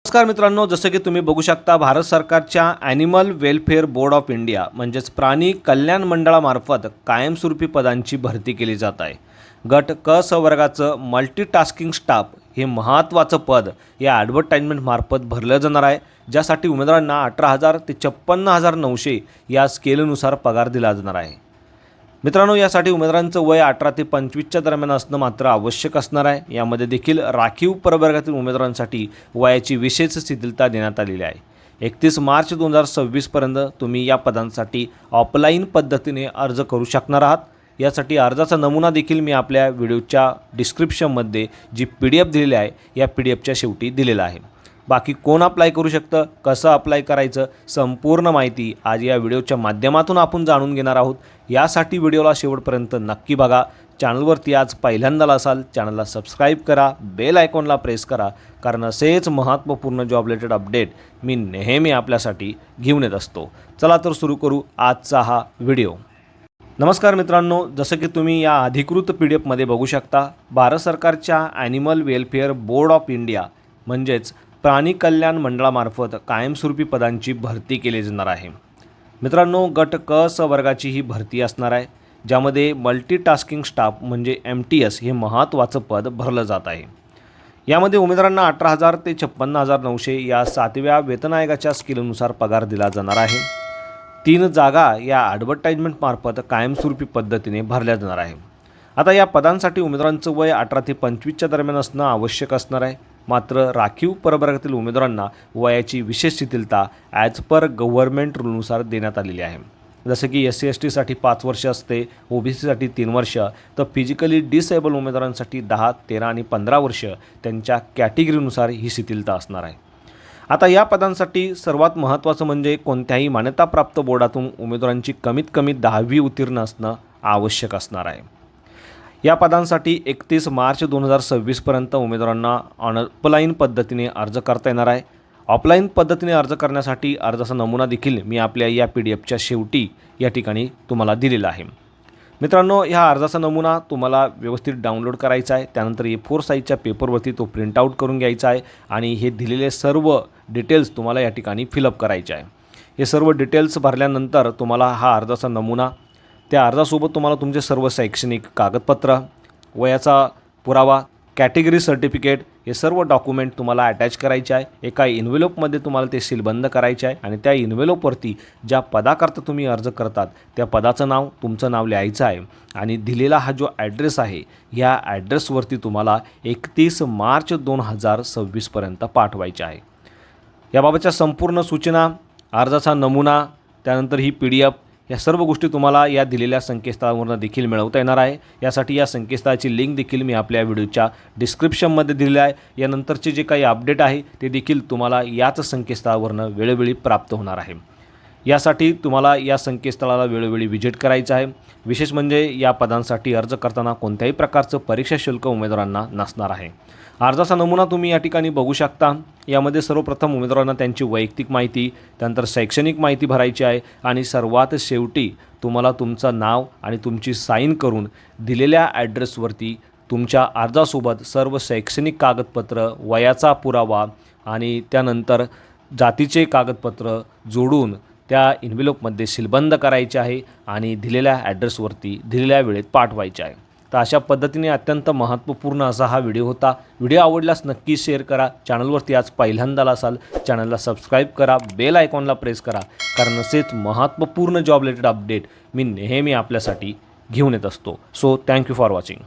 नमस्कार मित्रांनो, जसं की तुम्ही बघू शकता भारत सरकारच्या animal welfare board of India म्हणजेच प्राणी कल्याण मंडळामार्फत कायमस्वरूपी पदांची भरती केली जात आहे। गट क स वर्गाचं मल्टीटास्किंग स्टाफ हे महत्त्वाचं पद या ॲडव्हर्टाइजमेंटमार्फत भरलं जाणार आहे, ज्यासाठी उमेदवारांना 18,000 ते 56,900 या स्केलनुसार पगार दिला जाणार आहे। मित्रांनो, यासाठी उमेदवारांचं वय 18 ते 25च्या दरम्यान असणं मात्र आवश्यक असणार आहे। यामध्ये देखील राखीव प्रवर्गातील उमेदवारांसाठी वयाची विशेष शिथिलता देण्यात आलेली आहे। 31 मार्च 2026 पर्यंत तुम्ही या पदांसाठी ऑफलाईन पद्धतीने अर्ज करू शकणार आहात। यासाठी अर्जाचा नमुना देखील मी आपल्या व्हिडिओच्या डिस्क्रिप्शनमध्ये जी PDF दिलेली आहे या PDFच्या शेवटी दिलेला आहे। बाकी कोण अप्लाय करू शकतं, कसं अप्लाय करायचं, संपूर्ण माहिती आज या व्हिडिओच्या माध्यमातून आपण जाणून घेणार आहोत। यासाठी व्हिडिओला शेवटपर्यंत नक्की बघा। चॅनलवरती आज पहिल्यांदा असाल, चॅनलला सबस्क्राईब करा, बेल आयकॉनला प्रेस करा, कारण असेच महत्त्वपूर्ण जॉब रिलेटेड अपडेट मी नेहमी आपल्यासाठी घेऊन येत असतो। चला तर सुरू करू आजचा हा व्हिडिओ। नमस्कार मित्रांनो, जसं की तुम्ही या अधिकृत PDFमध्ये बघू शकता, भारत सरकारच्या animal welfare board of India म्हणजेच प्राणी कल्याण मंडळामार्फत कायमस्वरूपी पदांची भरती केली जाणार आहे। मित्रांनो, गट क स वर्गाची ही भरती असणार आहे, ज्यामध्ये मल्टीटास्किंग स्टाफ म्हणजे MTS हे महत्त्वाचं पद भरलं जात आहे। यामध्ये उमेदवारांना 18,000 ते 56,900 या 7व्या वेतन आयोगाच्या स्केलनुसार पगार दिला जाणार आहे। 3 जागा या ॲडव्हर्टाइजमेंटमार्फत कायमस्वरूपी पद्धतीने भरल्या जाणार आहे। आता या पदांसाठी उमेदवारांचं वय 18 ते 25च्या दरम्यान असणं आवश्यक असणार आहे। मात्र राखीव प्रवर्गातील उमेदवारांना वयाची विशेष शिथिलता ॲज पर गव्हर्नमेंट रूलनुसार देण्यात आलेली आहे। जसं की SC ST साठी 5 वर्ष असते, OBC साठी 3 वर्ष, तर फिजिकली डिसेबल उमेदवारांसाठी 10, 13 आणि 15 वर्ष त्यांच्या कॅटेगरीनुसार ही शिथिलता असणार आहे। आता या पदांसाठी सर्वात महत्त्वाचं म्हणजे कोणत्याही मान्यताप्राप्त बोर्डातून उमेदवारांची कमीत कमी 10वी उत्तीर्ण असणं आवश्यक असणार आहे। या पदांसाठी 31 मार्च 2026 पर्यंत उमेदवारांना ऑफलाईन पद्धतीने अर्ज करता येणार आहे। ऑफलाईन पद्धतीने अर्ज करण्यासाठी अर्जाचा नमुना देखील मी आपल्या या PDFच्या शेवटी या ठिकाणी तुम्हाला दिलेला आहे। मित्रांनो, ह्या अर्जाचा नमुना तुम्हाला व्यवस्थित डाउनलोड करायचा आहे। त्यानंतर A4 साईजच्या पेपरवरती तो प्रिंटआउट करून घ्यायचा आहे आणि हे दिलेले सर्व डिटेल्स तुम्हाला या ठिकाणी फिलअप करायचे आहे। हे सर्व डिटेल्स भरल्यानंतर तुम्हाला हा अर्जाचा नमुना, त्या अर्जासोबत तुम्हाला तुमचे सर्व शैक्षणिक कागदपत्र, वयाचा पुरावा, कॅटेगरी सर्टिफिकेट हे सर्व डॉक्युमेंट तुम्हाला अटॅच करायचे आहे। एका इन्व्हेलॉपमध्ये तुम्हाला ते सीलबंद करायचे आहे आणि त्या इन्व्हेलॉपवरती ज्या पदाकरता तुम्ही अर्ज करतात त्या पदाचं नाव, तुमचं नाव लिहायचं आहे आणि दिलेला हा जो ॲड्रेस आहे या ॲड्रेसवरती तुम्हाला 31 मार्च 2026 पर्यंत पाठवायचे आहे। याबाबतच्या संपूर्ण सूचना, अर्जाचा नमुना, त्यानंतर ही PDF या सर्व गोष्टी तुम्हाला या दिलेल्या संकेतस्थळावरून देखील मिळवता येणार आहे। यासाठी या संकेतस्थळाची लिंक देखील मी आपल्या व्हिडिओच्या डिस्क्रिप्शनमध्ये दिलेली आहे। यानंतरचे जे काही अपडेट आहे ते देखील तुम्हाला याच संकेतस्थळावरून वेळोवेळी प्राप्त होणार आहे। यासाठी तुम्हाला या संकेतस्थळाला वेळोवेळी व्हिजिट करायचं आहे। विशेष म्हणजे या पदांसाठी अर्ज करताना कोणत्याही प्रकारचं परीक्षा शुल्क उमेदवारांना नसणार आहे। अर्जाचा नमुना तुम्ही या ठिकाणी बघू शकता। यामध्ये सर्वप्रथम उमेदवारांना त्यांची वैयक्तिक माहिती, त्यानंतर शैक्षणिक माहिती भरायची आहे आणि सर्वात शेवटी तुम्हाला तुमचं नाव आणि तुमची साईन करून दिलेल्या ॲड्रेसवरती तुमच्या अर्जासोबत सर्व शैक्षणिक कागदपत्र, वयाचा पुरावा आणि त्यानंतर जातीचे कागदपत्र जोडून त्या इन्व्हेलॉपमध्ये सीलबंद करायचे आहे आणि दिलेल्या ॲड्रेसवरती दिलेल्या वेळेत पाठवायचे आहे। तर अशा पद्धतीने अत्यंत महत्त्वपूर्ण असा हा व्हिडिओ होता। व्हिडिओ आवडल्यास नक्की शेअर करा। चॅनलवरती आज पहिल्यांदा असाल, चॅनलला सबस्क्राईब करा, बेल आयकॉनला प्रेस करा, कारण असेच महत्त्वपूर्ण जॉब रिलेटेड अपडेट मी नेहमी आपल्यासाठी घेऊन येत असतो। So thank you for watching.